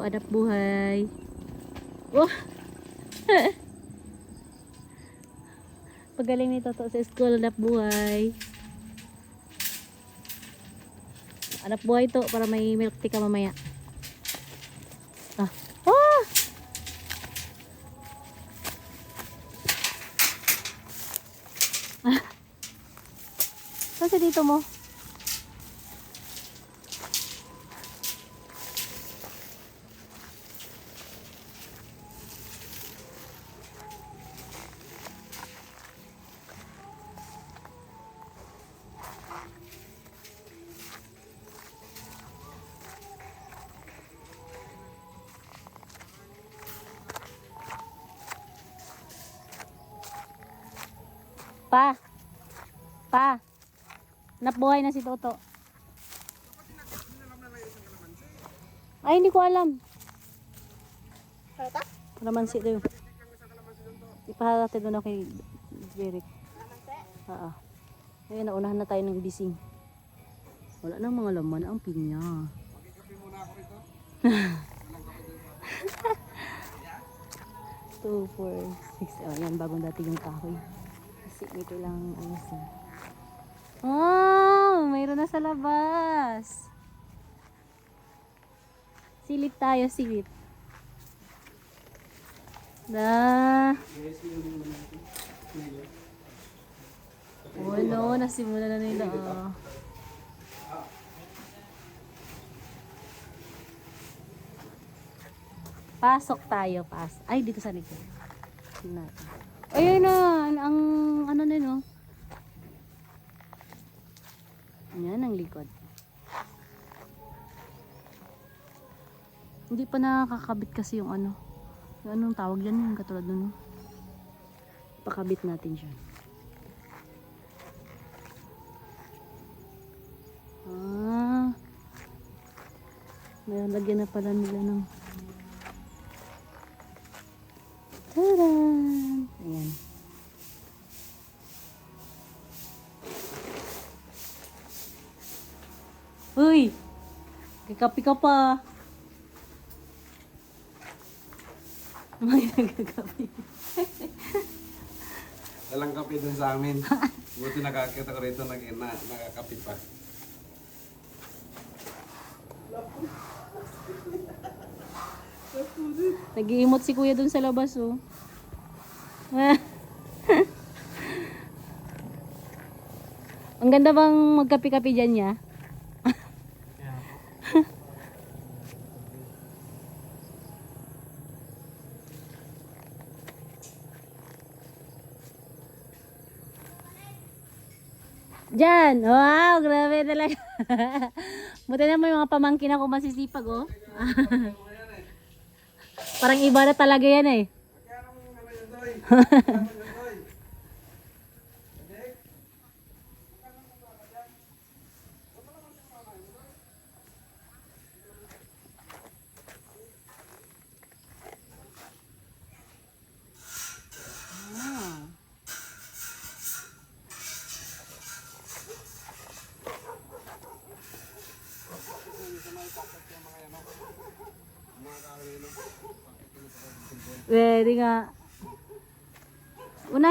Anak buhay. Oh. Pagaling ni Toto sa school, anak buhay. Anak buhay to para may milk tea ka mamaya. Ah. Ah! Ah. Kasi dito mo. Pa, nabuhay na si Toto. Ay, hindi ko alam. Halata? Kalamansi daw. Ipahatid doon ako kay Jeric. Oo. Ayun, naunahan na tayo ng bising. Wala nang mga laman ang pinya. Magkikape muna ako rito. 2, 4, 6. Oh, yan, bagong dati yung kahoy. Kasi may kailangang ayusin. Oh, mayroon na sa labas. Silip tayo, silip. Da. Oh, no, nasimula na nila. Oh. Pasok tayo, Ay, dito sa likod. Ayun na, ang ano na, no? Yan ang likod. Hindi pa nakakabit kasi yung ano. Yung anong tawag yan, yung katulad nun, no? Pakabit natin siya. Ah. Nalagyan na pala nila ng taran! Ayan. Uy! Kakapi ka pa. May nagkakapi. Walang kape dun sa amin. Buti nakakita ko rito nakakape pa. Nag-iimot si kuya dun sa labas, oh. Ang ganda bang magkapi-kapi dyan niya? Diyan! Wow! Grabe talaga. Buti na may mga pamangkin ako masisipag, oh. Parang iba na talaga yan, eh. Pwede nga.